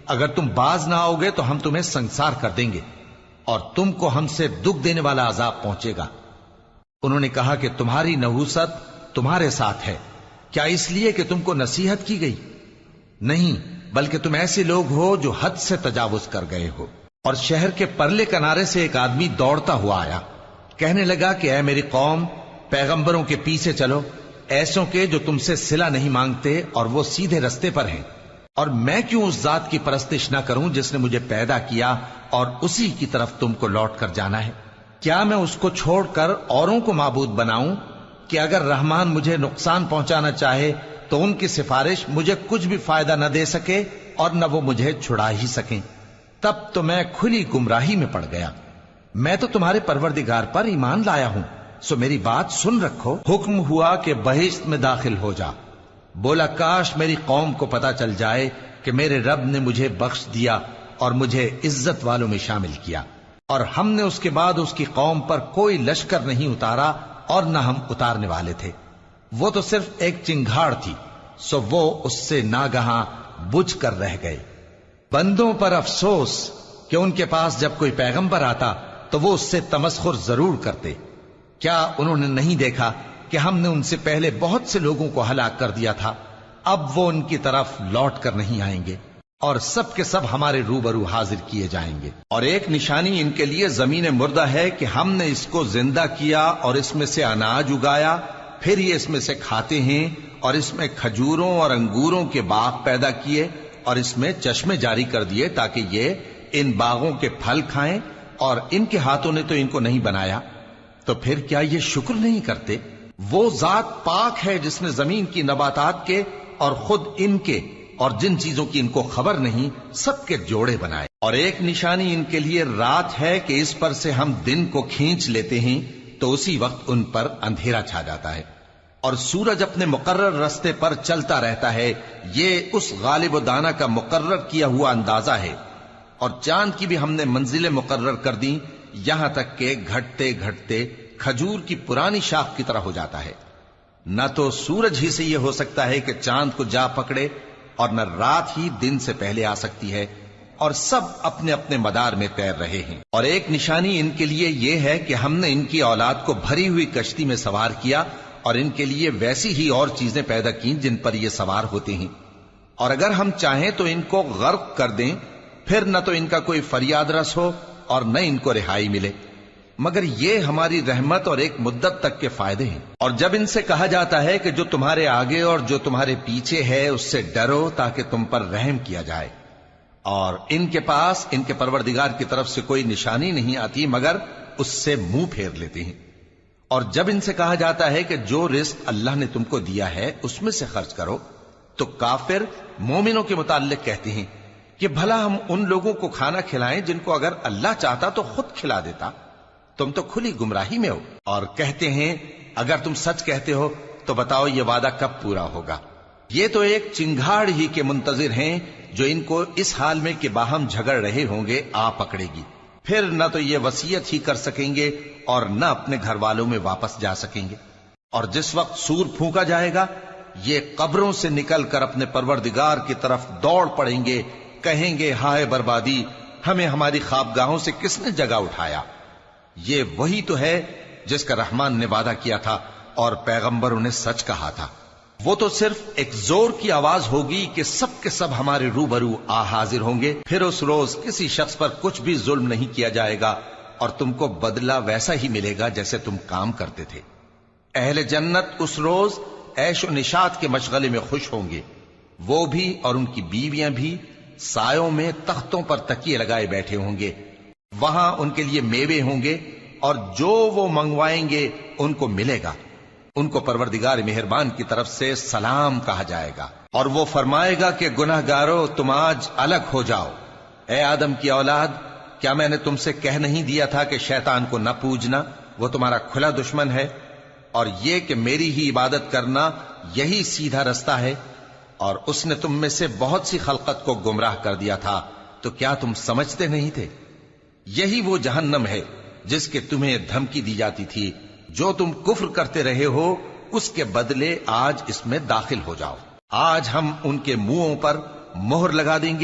اگر تم باز نہ آؤ گے تو ہم تمہیں سنسار کر دیں گے اور تم کو ہم سے دکھ دینے والا عذاب پہنچے گا۔ انہوں نے کہا کہ تمہاری نحوست تمہارے ساتھ ہے، کیا اس لیے کہ تم کو نصیحت کی گئی؟ نہیں، بلکہ تم ایسے لوگ ہو جو حد سے تجاوز کر گئے ہو۔ اور شہر کے پرلے کنارے سے ایک آدمی دوڑتا ہوا آیا، کہنے لگا کہ اے میری قوم، پیغمبروں کے پیچھے چلو، ایسوں کے جو تم سے صلہ نہیں مانگتے اور وہ سیدھے رستے پر ہیں۔ اور میں کیوں اس ذات کی پرستش نہ کروں جس نے مجھے پیدا کیا اور اسی کی طرف تم کو لوٹ کر جانا ہے؟ کیا میں اس کو چھوڑ کر اوروں کو معبود بناؤں کہ اگر رحمان مجھے نقصان پہنچانا چاہے تو ان کی سفارش مجھے کچھ بھی فائدہ نہ دے سکے اور نہ وہ مجھے چھڑا ہی سکیں؟ تب تو میں کھلی گمراہی میں پڑ گیا۔ میں تو تمہارے پروردگار پر ایمان لایا ہوں، سو میری بات سن رکھو۔ حکم ہوا کہ بہشت میں داخل ہو جا۔ بولا کاش میری قوم کو پتا چل جائے کہ میرے رب نے مجھے بخش دیا اور مجھے عزت والوں میں شامل کیا، اور ہم نے اس کے بعد اس کی قوم پر کوئی لشکر نہیں اتارا اور نہ ہم اتارنے والے تھے۔ وہ تو صرف ایک چنگھاڑ تھی، سو وہ اس سے ناگہاں بجھ کر رہ گئے۔ بندوں پر افسوس کہ ان کے پاس جب کوئی پیغمبر آتا تو وہ اس سے تمسخر ضرور کرتے۔ کیا انہوں نے نہیں دیکھا کہ ہم نے ان سے پہلے بہت سے لوگوں کو ہلاک کر دیا تھا؟ اب وہ ان کی طرف لوٹ کر نہیں آئیں گے اور سب کے سب ہمارے روبرو حاضر کیے جائیں گے۔ اور ایک نشانی ان کے لیے زمین مردہ ہے کہ ہم نے اس کو زندہ کیا اور اس میں سے اناج اگایا، پھر یہ اس میں سے کھاتے ہیں، اور اس میں کھجوروں اور انگوروں کے باغ پیدا کیے اور اس میں چشمے جاری کر دیے تاکہ یہ ان باغوں کے پھل کھائیں، اور ان کے ہاتھوں نے تو ان کو نہیں بنایا، تو پھر کیا یہ شکر نہیں کرتے؟ وہ ذات پاک ہے جس نے زمین کی نباتات کے اور خود ان کے اور جن چیزوں کی ان کو خبر نہیں سب کے جوڑے بنائے۔ اور ایک نشانی ان کے لیے رات ہے کہ اس پر سے ہم دن کو کھینچ لیتے ہیں تو اسی وقت ان پر اندھیرا چھا جاتا ہے، اور سورج اپنے مقرر رستے پر چلتا رہتا ہے۔ یہ اس غالب و دانا کا مقرر کیا ہوا اندازہ ہے۔ اور چاند کی بھی ہم نے منزلیں مقرر کر دیں، یہاں تک کہ گھٹتے گھٹتے کھجور کی پرانی شاخ کی طرح ہو جاتا ہے۔ نہ تو سورج ہی سے یہ ہو سکتا ہے کہ چاند کو جا پکڑے، اور نہ رات ہی دن سے پہلے آ سکتی ہے، اور سب اپنے اپنے مدار میں تیر رہے ہیں۔ اور ایک نشانی ان کے لیے یہ ہے کہ ہم نے ان کی اولاد کو بھری ہوئی کشتی میں سوار کیا، اور ان کے لیے ویسی ہی اور چیزیں پیدا کی جن پر یہ سوار ہوتے ہیں، اور اگر ہم چاہیں تو ان کو غرق کر دیں، پھر نہ تو ان کا کوئی فریاد رس ہو اور نہ ان کو رہائی ملے، مگر یہ ہماری رحمت اور ایک مدت تک کے فائدے ہیں۔ اور جب ان سے کہا جاتا ہے کہ جو تمہارے آگے اور جو تمہارے پیچھے ہے اس سے ڈرو تاکہ تم پر رحم کیا جائے، اور ان کے پاس ان کے پروردگار کی طرف سے کوئی نشانی نہیں آتی مگر اس سے منہ پھیر لیتے ہیں۔ اور جب ان سے کہا جاتا ہے کہ جو رزق اللہ نے تم کو دیا ہے اس میں سے خرچ کرو، تو کافر مومنوں کے متعلق کہتے ہیں کہ بھلا ہم ان لوگوں کو کھانا کھلائیں جن کو اگر اللہ چاہتا تو خود کھلا دیتا، تم تو کھلی گمراہی میں ہو۔ اور کہتے ہیں اگر تم سچ کہتے ہو تو بتاؤ یہ وعدہ کب پورا ہوگا؟ یہ تو ایک چنگھاڑ ہی کے منتظر ہیں جو ان کو اس حال میں کہ باہم جھگڑ رہے ہوں گے آ پکڑے گی، پھر نہ تو یہ وصیت ہی کر سکیں گے اور نہ اپنے گھر والوں میں واپس جا سکیں گے۔ اور جس وقت سور پھونکا جائے گا یہ قبروں سے نکل کر اپنے پروردگار کی طرف دوڑ پڑیں گے، کہیں گے ہائے بربادی، ہمیں ہماری خوابگاہوں سے کس نے جگہ اٹھایا۔ یہ وہی تو ہے جس کا رحمان نے وعدہ کیا تھا اور پیغمبروں نے سچ کہا تھا۔ وہ تو صرف ایک زور کی آواز ہوگی کہ سب کے سب ہمارے روبرو آ حاضر ہوں گے، پھر اس روز کسی شخص پر کچھ بھی ظلم نہیں کیا جائے گا، اور تم کو بدلہ ویسا ہی ملے گا جیسے تم کام کرتے تھے۔ اہل جنت اس روز عیش و نشاط کے مشغلے میں خوش ہوں گے، وہ بھی اور ان کی بیویاں بھی سایوں میں تختوں پر تکیے لگائے بیٹھے ہوں گے، وہاں ان کے لیے میوے ہوں گے اور جو وہ منگوائیں گے ان کو ملے گا۔ ان کو پروردگار مہربان کی طرف سے سلام کہا جائے گا، اور وہ فرمائے گا کہ گناہ گارو تم آج الگ ہو جاؤ۔ اے آدم کی اولاد، کیا میں نے تم سے کہہ نہیں دیا تھا کہ شیطان کو نہ پوجنا، وہ تمہارا کھلا دشمن ہے، اور یہ کہ میری ہی عبادت کرنا یہی سیدھا رستہ ہے، اور اس نے تم میں سے بہت سی خلقت کو گمراہ کر دیا تھا، تو کیا تم سمجھتے نہیں تھے؟ یہی وہ جہنم ہے جس کے تمہیں دھمکی دی جاتی تھی، جو تم کفر کرتے رہے ہو اس کے بدلے آج اس میں داخل ہو جاؤ۔ آج ہم ان کے منہوں پر مہر لگا دیں گے